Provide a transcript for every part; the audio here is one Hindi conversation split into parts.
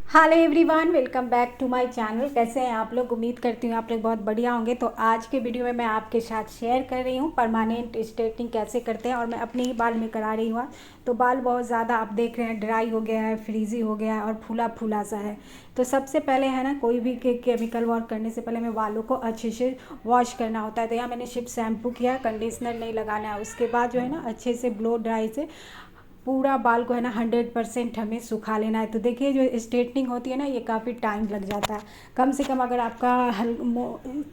Hello everyone, welcome back to my channel. कैसे हैं आप लोग? उम्मीद करती हूँ आप लोग बहुत बढ़िया होंगे। तो आज के वीडियो में मैं आपके साथ शेयर कर रही हूँ परमानेंट स्ट्रेटनिंग कैसे करते हैं, और मैं अपने ही बाल में करा रही हूँ। तो बाल बहुत ज़्यादा आप देख रहे हैं ड्राई हो गया है, फ्रीजी हो गया है और फूला फूला सा है। तो सबसे पहले है ना, कोई भी केमिकल वर्क करने से पहले हमें बालों को अच्छे से वॉश करना होता है। तो यहाँ मैंने सिर्फ शैम्पू किया, कंडीशनर नहीं लगाना है। उसके बाद जो है ना, अच्छे से ब्लो ड्राई से पूरा बाल को है ना 100% हमें सुखा लेना है। तो देखिए, जो स्ट्रेटनिंग होती है ना, ये काफ़ी टाइम लग जाता है। कम से कम अगर आपका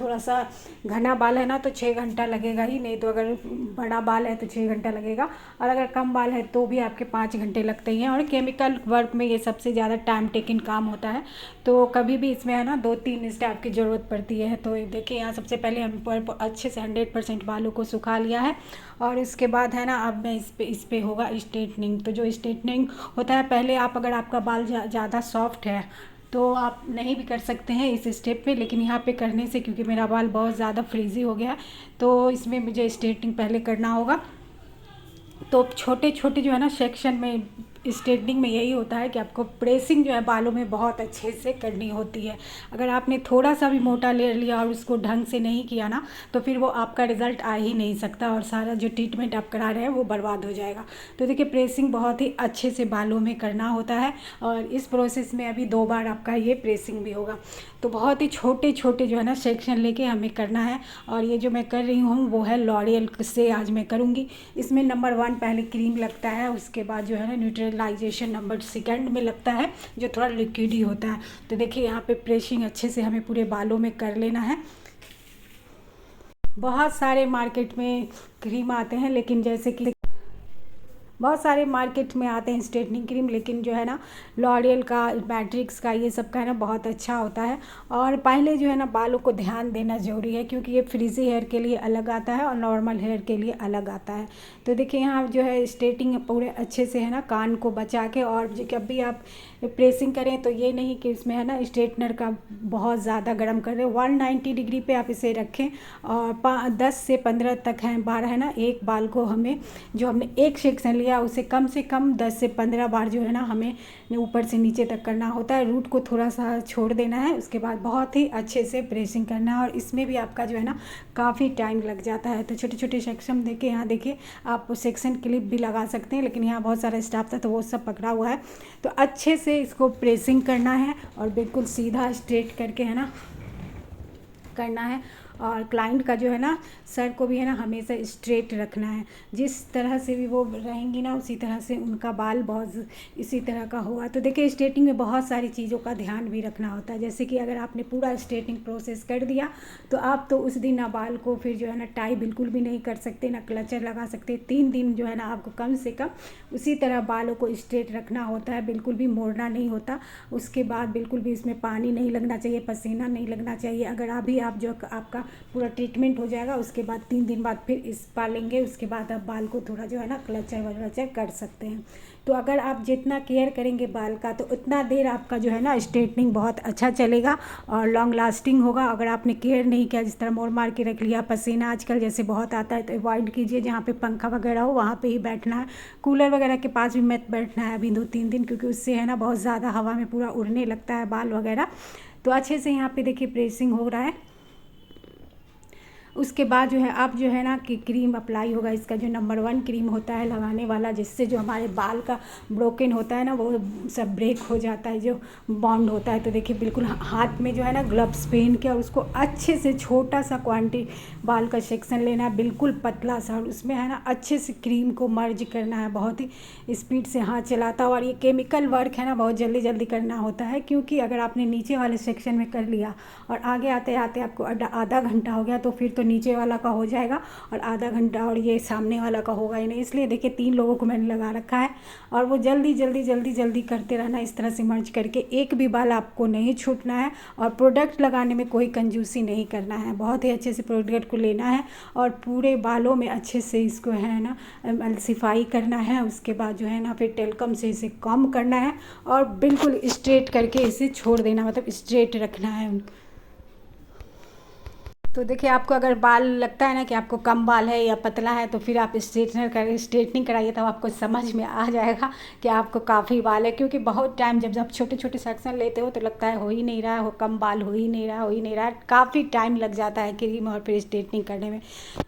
थोड़ा सा घना बाल है ना, तो 6 घंटा लगेगा ही, नहीं तो अगर बड़ा बाल है तो 6 घंटा लगेगा, और अगर कम बाल है तो भी आपके 5 घंटे लगते ही हैं। और केमिकल वर्क में ये सबसे ज़्यादा टाइम टेकिंग काम होता है। तो कभी भी इसमें है ना 2-3 स्टेप की ज़रूरत पड़ती है। तो देखिए, यहाँ सबसे पहले हम अच्छे से 100% बालों को सुखा लिया है। और इसके बाद है ना, अब मैं इस पे होगा स्ट्रेटनिंग। तो जो स्ट्रेटनिंग होता है, पहले आप अगर आपका बाल ज़्यादा सॉफ्ट है तो आप नहीं भी कर सकते हैं इस स्टेप पे, लेकिन यहाँ पे करने से, क्योंकि मेरा बाल बहुत ज़्यादा फ्रीजी हो गया है, तो इसमें मुझे स्ट्रेटनिंग पहले करना होगा। तो छोटे छोटे जो है ना सेक्शन में स्ट्रेटनिंग में यही होता है कि आपको प्रेसिंग जो है बालों में बहुत अच्छे से करनी होती है। अगर आपने थोड़ा सा भी मोटा ले लिया और उसको ढंग से नहीं किया ना, तो फिर वो आपका रिज़ल्ट आ ही नहीं सकता, और सारा जो ट्रीटमेंट आप करा रहे हैं वो बर्बाद हो जाएगा। तो देखिए, प्रेसिंग बहुत ही अच्छे से बालों में करना होता है, और इस प्रोसेस में अभी 2 बार आपका ये प्रेसिंग भी होगा। तो बहुत ही छोटे छोटे जो है ना सेक्शन लेके हमें करना है। और ये जो मैं कर रही हूँ वो है लॉरियल से आज मैं करूँगी। इसमें नंबर 1 पहले क्रीम लगता है, उसके बाद जो है ना न्यूट्रलाइजेशन नंबर 2 में लगता है, जो थोड़ा लिक्विड ही होता है। तो देखिए, यहाँ पे प्रेसिंग अच्छे से हमें पूरे बालों में कर लेना है। बहुत सारे मार्केट में क्रीम आते हैं, लेकिन जैसे कि बहुत सारे मार्केट में आते हैं स्ट्रेटनिंग क्रीम, लेकिन जो है ना लॉरियल का, मैट्रिक्स का, ये सब का है ना बहुत अच्छा होता है। और पहले जो है ना बालों को ध्यान देना ज़रूरी है, क्योंकि ये फ्रीजी हेयर के लिए अलग आता है और नॉर्मल हेयर के लिए अलग आता है। तो देखिए, यहाँ जो है स्ट्रेटिंग पूरे अच्छे से है ना कान को बचा के, और जब भी आप प्रेसिंग करें तो ये नहीं कि इसमें है ना स्ट्रेटनर का बहुत ज़्यादा गर्म कर दें। 190 डिग्री पे आप इसे रखें, और 10 से 15 तक है बार है ना, एक बाल को हमें, जो हमने एक सेक्शन लिया उसे कम से कम 10 से 15 बार जो है ना हमें ऊपर से नीचे तक करना होता है। रूट को थोड़ा सा छोड़ देना है, उसके बाद बहुत ही अच्छे से प्रेसिंग करना है। और इसमें भी आपका जो है ना काफ़ी टाइम लग जाता है। तो छोटे छोटे सेक्शन देखिए, यहाँ देखिए, आप सेक्शन क्लिप भी लगा सकते हैं, लेकिन यहाँ बहुत सारा स्टाफ था तो वो सब पकड़ा हुआ है। तो अच्छे से इसको प्रेसिंग करना है, और बिल्कुल सीधा स्ट्रेट करके है ना करना है। और क्लाइंट का जो है ना सर को भी है ना हमेशा स्ट्रेट रखना है। जिस तरह से भी वो रहेंगी ना, उसी तरह से उनका बाल बहुत इसी तरह का होगा। तो देखिए, स्ट्रेटिंग में बहुत सारी चीज़ों का ध्यान भी रखना होता है। जैसे कि अगर आपने पूरा स्ट्रेटिंग प्रोसेस कर दिया, तो आप तो उस दिन ना बाल को फिर जो है ना टाई बिल्कुल भी नहीं कर सकते, ना क्लचर लगा सकते। 3 दिन जो है ना आपको कम से कम उसी तरह बालों को स्ट्रेट रखना होता है, बिल्कुल भी मोड़ना नहीं होता। उसके बाद बिल्कुल भी इसमें पानी नहीं लगना चाहिए, पसीना नहीं लगना चाहिए। अगर अभी आप जो आपका पूरा ट्रीटमेंट हो जाएगा, उसके बाद 3 दिन बाद फिर स्पा लेंगे, उसके बाद आप बाल को थोड़ा जो है ना क्लचर वलचर कर सकते हैं। तो अगर आप जितना केयर करेंगे बाल का, तो उतना देर आपका जो है ना स्ट्रेटनिंग बहुत अच्छा चलेगा और लॉन्ग लास्टिंग होगा। अगर आपने केयर नहीं किया, जिस तरह मोड़ मार के रख लिया, पसीना आजकल जैसे बहुत आता है, तो अवॉइड कीजिए। जहाँ पे पंखा वगैरह हो वहाँ पे ही बैठना है, कूलर वगैरह के पास भी मत बैठना है अभी 2-3 दिन, क्योंकि उससे है ना बहुत ज़्यादा हवा में पूरा उड़ने लगता है बाल वगैरह। तो अच्छे से यहाँ पे देखिए प्रेसिंग हो रहा है। उसके बाद जो है अब जो है ना कि क्रीम अप्लाई होगा। इसका जो नंबर 1 क्रीम होता है लगाने वाला, जिससे जो हमारे बाल का ब्रोकन होता है ना, वो सब ब्रेक हो जाता है, जो बॉन्ड होता है। तो देखिए, बिल्कुल हाथ में जो है ना ग्लव्स पहन के, और उसको अच्छे से छोटा सा क्वांटिटी बाल का सेक्शन लेना है, बिल्कुल पतला सा, और उसमें है ना अच्छे से क्रीम को मर्ज करना है। बहुत ही स्पीड से हाथ चलाता हुआ। और ये केमिकल वर्क है ना, बहुत जल्दी जल्दी करना होता है, क्योंकि अगर आपने नीचे वाले सेक्शन में कर लिया और आगे आते आते आपको आधा घंटा हो गया, तो फिर तो नीचे वाला का हो जाएगा और आधा घंटा और ये सामने वाला का होगा ही नहीं। इसलिए देखिए, 3 लोगों को मैंने लगा रखा है, और वो जल्दी जल्दी जल्दी जल्दी करते रहना, इस तरह से मर्ज करके। एक भी बाल आपको नहीं छूटना है, और प्रोडक्ट लगाने में कोई कंजूसी नहीं करना है। बहुत ही अच्छे से प्रोडक्ट को लेना है, और पूरे बालों में अच्छे से इसको है ना सिफाई करना है। उसके बाद जो है ना फिर टेल्कम से इसे कम करना है, और बिल्कुल स्ट्रेट करके इसे छोड़ देना, मतलब स्ट्रेट रखना है। तो देखिए, आपको अगर बाल लगता है ना कि आपको कम बाल है या पतला है, तो फिर आप स्ट्रेटनिंग कराइए, तब आपको समझ में आ जाएगा कि आपको काफ़ी बाल है। क्योंकि बहुत टाइम जब आप छोटे छोटे सेक्शन लेते हो तो लगता है हो ही नहीं रहा है, हो कम बाल हो ही नहीं रहा, हो ही नहीं रहा है, काफ़ी टाइम लग जाता है क्रीम और फिर स्ट्रेटनिंग करने में।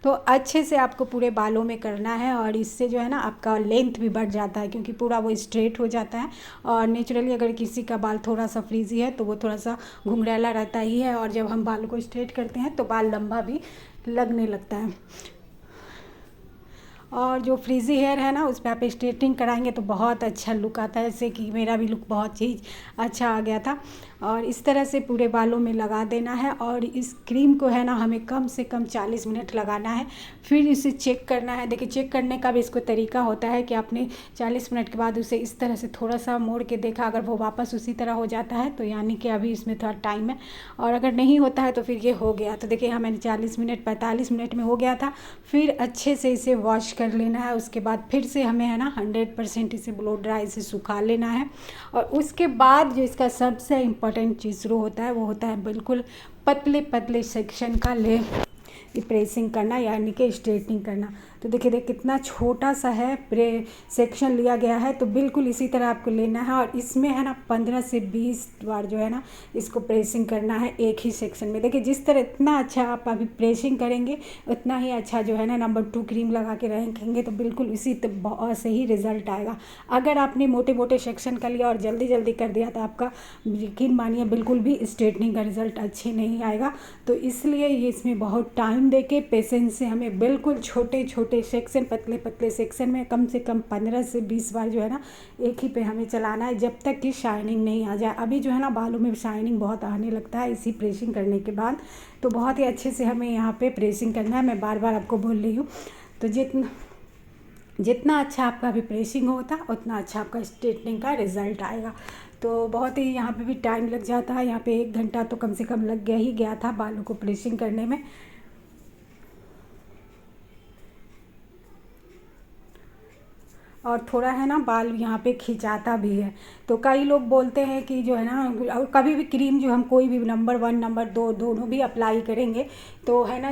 तो अच्छे से आपको पूरे बालों में करना है, और इससे जो है ना आपका लेंथ भी बढ़ जाता है, क्योंकि पूरा वो स्ट्रेट हो जाता है। और नेचुरली अगर किसी का बाल थोड़ा सा फ्रीजी है तो वो थोड़ा सा घुंघराला रहता ही है, और जब हम बाल को स्ट्रेट करते हैं तो बाल लंबा भी लगने लगता है। और जो फ्रीज़ी हेयर है ना, उस पर आप स्ट्रेटनिंग कराएंगे तो बहुत अच्छा लुक आता है, जैसे कि मेरा भी लुक बहुत चीज़ अच्छा आ गया था। और इस तरह से पूरे बालों में लगा देना है, और इस क्रीम को है ना हमें कम से कम 40 मिनट लगाना है। फिर इसे चेक करना है। देखिए, चेक करने का भी इसको तरीका होता है कि आपने 40 मिनट के बाद उसे इस तरह से थोड़ा सा मोड़ के देखा, अगर वो वापस उसी तरह हो जाता है तो यानी कि अभी इसमें थोड़ा टाइम है, और अगर नहीं होता है तो फिर ये हो गया। तो देखिए, हमें 40 मिनट 45 मिनट में हो गया था। फिर अच्छे से इसे वॉश कर लेना है। उसके बाद फिर से हमें है ना 100% इसे ब्लो ड्राई से सुखा लेना है। और उसके बाद जो इसका सबसे इम्पोर्टेंट चीज़ शुरू होता है, वो होता है बिल्कुल पतले पतले सेक्शन का प्रेसिंग करना, यानी कि स्ट्रेटनिंग करना। तो देखिए कितना छोटा सा है सेक्शन लिया गया है, तो बिल्कुल इसी तरह आपको लेना है। और इसमें है ना 15 से 20 बार जो है ना इसको प्रेसिंग करना है एक ही सेक्शन में। देखिए, जिस तरह इतना अच्छा आप अभी प्रेसिंग करेंगे उतना ही अच्छा जो है ना नंबर 2 क्रीम लगा के रखेंगे, तो बिल्कुल इसी बहुत सही रिजल्ट आएगा। अगर आपने मोटे मोटे सेक्शन का लिया और जल्दी जल्दी कर दिया तो आपका यकीन मानिए बिल्कुल भी स्ट्रेटनिंग का रिजल्ट अच्छे नहीं आएगा। तो इसलिए ये इसमें बहुत टाइम देके पेशेंस से हमें बिल्कुल छोटे छोटे सेक्शन, पतले पतले सेक्शन में कम से कम 15 से 20 बार जो है ना एक ही पे हमें चलाना है, जब तक कि शाइनिंग नहीं आ जाए। अभी जो है ना बालों में शाइनिंग बहुत आने लगता है इसी प्रेसिंग करने के बाद। तो बहुत ही अच्छे से हमें यहाँ पे प्रेसिंग करना है। मैं बार बार आपको बोल रही हूँ। तो जितना अच्छा आपका अभी प्रेसिंग होता उतना अच्छा आपका स्ट्रेटनिंग का रिजल्ट आएगा। तो बहुत ही यहाँ पे भी टाइम लग जाता है। यहाँ पे 1 घंटा तो कम से कम लग गया था बालों को प्रेसिंग करने में। और थोड़ा है ना बाल यहाँ पे खिंचाता भी है। तो कई लोग बोलते हैं कि जो है ना, और कभी भी क्रीम जो हम कोई भी नंबर 1 नंबर 2 दोनों भी अप्लाई करेंगे तो है ना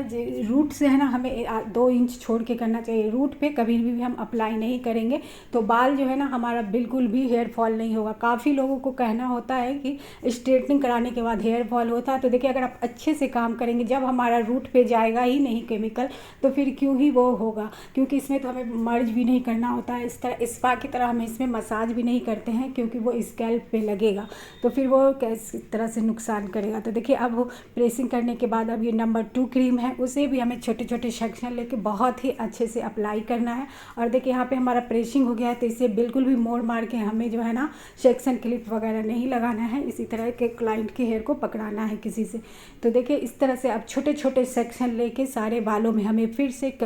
रूट से है ना हमें 2 इंच छोड़ के करना चाहिए। रूट पे कभी भी हम अप्लाई नहीं करेंगे तो बाल जो है ना हमारा बिल्कुल भी हेयर फॉल नहीं होगा। काफ़ी लोगों को कहना होता है कि स्ट्रेटनिंग कराने के बाद हेयर फॉल होता है। तो देखिए, अगर आप अच्छे से काम करेंगे, जब हमारा रूट पे जाएगा ही नहीं केमिकल, तो फिर क्यों ही वो होगा। क्योंकि इसमें तो हमें मर्ज भी नहीं करना होता है, इस तरह स्पा की तरह हम इसमें मसाज भी नहीं करते हैं, क्योंकि वो स्कैल्प पे लगेगा तो फिर वो किस तरह से नुकसान करेगा। तो देखिए, अब प्रेसिंग करने के बाद अब ये नंबर 2 क्रीम है, उसे भी हमें छोटे छोटे सेक्शन लेके बहुत ही अच्छे से अप्लाई करना है। और देखिए, यहाँ पे हमारा प्रेसिंग हो गया है, तो इसे बिल्कुल भी मोड़ मार के हमें जो है ना सेक्शन क्लिप वगैरह नहीं लगाना है। इसी तरह के क्लाइंट के हेयर को पकड़ाना है किसी से। तो देखिए, इस तरह से अब छोटे छोटे सेक्शन लेके सारे बालों में हमें फिर से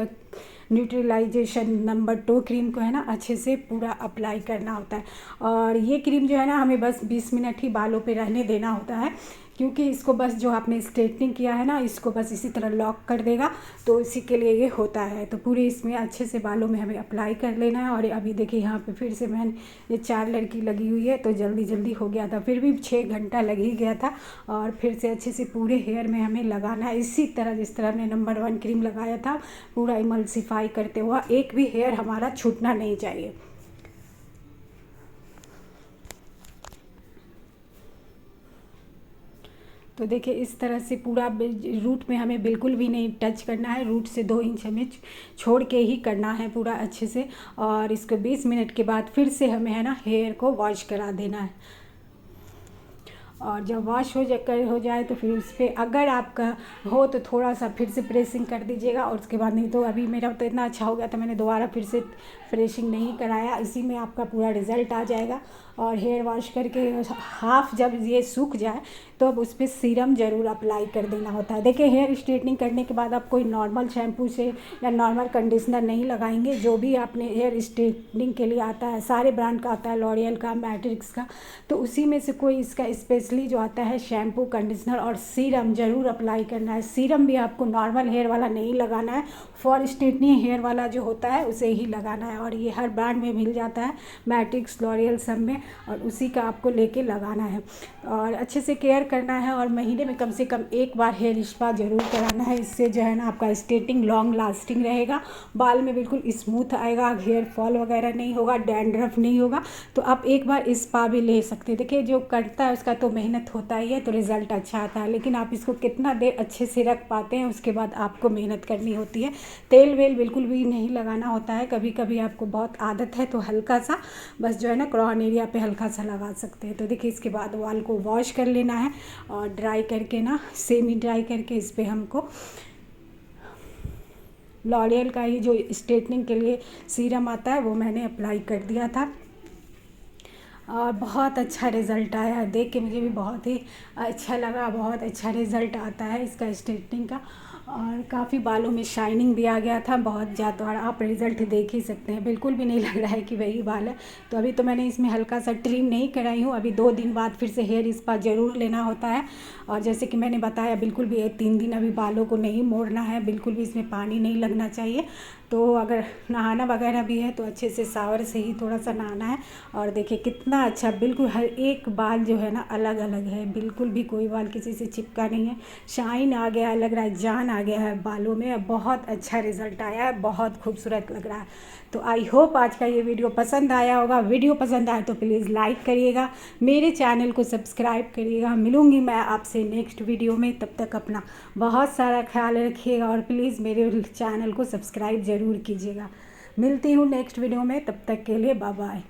न्यूट्रलाइजेशन नंबर 2 क्रीम को है ना अच्छे से पूरा अप्लाई करना होता है। और ये क्रीम जो है ना हमें बस 20 मिनट ही बालों पे रहने देना होता है, क्योंकि इसको बस जो आपने स्ट्रेटनिंग किया है ना इसको बस इसी तरह लॉक कर देगा, तो इसी के लिए ये होता है। तो पूरे इसमें अच्छे से बालों में हमें अप्लाई कर लेना है। और अभी देखिए, यहाँ पे फिर से मैंने ये 4 लड़की लगी हुई है, तो जल्दी जल्दी हो गया था, फिर भी 6 घंटा लग ही गया था। और फिर से अच्छे से पूरे हेयर में हमें लगाना है, इसी तरह जिस तरह हमने नंबर 1 क्रीम लगाया था, पूरा इमल्सिफाई करते हुआ। एक भी हेयर हमारा छूटना नहीं चाहिए। तो देखिए, इस तरह से पूरा रूट में हमें बिल्कुल भी नहीं टच करना है, रूट से 2 इंच हमें छोड़ के ही करना है पूरा अच्छे से। और इसको 20 मिनट के बाद फिर से हमें है ना हेयर को वॉश करा देना है। और जब वॉश हो जाए तो फिर उस पर अगर आपका हो तो थोड़ा सा फिर से प्रेसिंग कर दीजिएगा। और उसके बाद, नहीं तो अभी मेरा तो इतना अच्छा हो गया था, मैंने दोबारा फिर से प्रेसिंग नहीं कराया, इसी में आपका पूरा रिज़ल्ट आ जाएगा। और हेयर वॉश करके हाफ जब ये सूख जाए तो अब उस पर सीरम ज़रूर अप्लाई कर देना होता है। देखिए, हेयर स्ट्रेटनिंग करने के बाद आप कोई नॉर्मल शैम्पू से या नॉर्मल कंडीशनर नहीं लगाएंगे। जो भी आपने हेयर स्ट्रेटनिंग के लिए आता है, सारे ब्रांड का आता है, लॉरियल का, मैट्रिक्स का, तो उसी में से कोई इसका स्पेशली जो आता है शैम्पू, कंडीशनर और सीरम ज़रूर अप्लाई करना है। सीरम भी आपको नॉर्मल हेयर वाला नहीं लगाना है, फॉर स्ट्रेटनिंग हेयर वाला जो होता है उसे ही लगाना है। और ये हर ब्रांड में मिल जाता है, मैट्रिक्स, लॉरियल सब में। और उसी का आपको लेके लगाना है और अच्छे से केयर करना है। और महीने में कम से कम एक बार हेयर स्पा ज़रूर कराना है। इससे जो है ना आपका स्ट्रेटनिंग लॉन्ग लास्टिंग रहेगा, बाल में बिल्कुल स्मूथ आएगा, हेयर फॉल वगैरह नहीं होगा, डैंड्रफ नहीं होगा। तो आप एक बार स्पा भी ले सकते हैं। देखिए जो करता है उसका तो मेहनत होता ही है, तो रिज़ल्ट अच्छा आता है, लेकिन आप इसको कितना देर अच्छे से रख पाते हैं उसके बाद आपको मेहनत करनी होती है। तेल वेल बिल्कुल भी नहीं लगाना होता है। कभी कभी आपको बहुत आदत है तो हल्का सा बस जो है ना क्रॉन एरिया पे हल्का सा लगा सकते हैं। तो देखिए इसके बाद बाल को वॉश कर लेना है और ड्राई करके ना सेमी ड्राई करके इस पर हमको लॉरियल का ये जो स्ट्रेटनिंग के लिए सीरम आता है वो मैंने अप्लाई कर दिया था और बहुत अच्छा रिज़ल्ट आया। देख के मुझे भी बहुत ही अच्छा लगा, बहुत अच्छा रिज़ल्ट आता है इसका स्ट्रेटनिंग का और काफ़ी बालों में शाइनिंग भी आ गया था बहुत ज़्यादा। और आप रिज़ल्ट देख ही सकते हैं, बिल्कुल भी नहीं लग रहा है कि वही बाल है। तो अभी तो मैंने इसमें हल्का सा ट्रिम नहीं कराई हूँ, अभी 2 दिन बाद फिर से हेयर स्पा ज़रूर लेना होता है। और जैसे कि मैंने बताया बिल्कुल भी 3 दिन अभी बालों को नहीं मोड़ना है, बिल्कुल भी इसमें पानी नहीं लगना चाहिए। तो अगर नहाना वगैरह भी है तो अच्छे से शावर से ही थोड़ा सा नहाना है। और देखिए कितना अच्छा, बिल्कुल हर एक बाल जो है ना अलग अलग है, बिल्कुल भी कोई बाल किसी से चिपका नहीं है। शाइन आ गया है, लग रहा है जान आ गया है बालों में। बहुत अच्छा रिज़ल्ट आया है, बहुत खूबसूरत लग रहा है। तो आई होप आज का ये वीडियो पसंद आया होगा। वीडियो पसंद आए तो प्लीज़ लाइक करिएगा, मेरे चैनल को सब्सक्राइब करिएगा। मिलूँगी मैं आपसे नेक्स्ट वीडियो में, तब तक अपना बहुत सारा ख्याल रखिएगा और प्लीज़ मेरे चैनल को सब्सक्राइब ज़रूर कीजिएगा। मिलती हूँ नेक्स्ट वीडियो में, तब तक के लिए बाय बाय।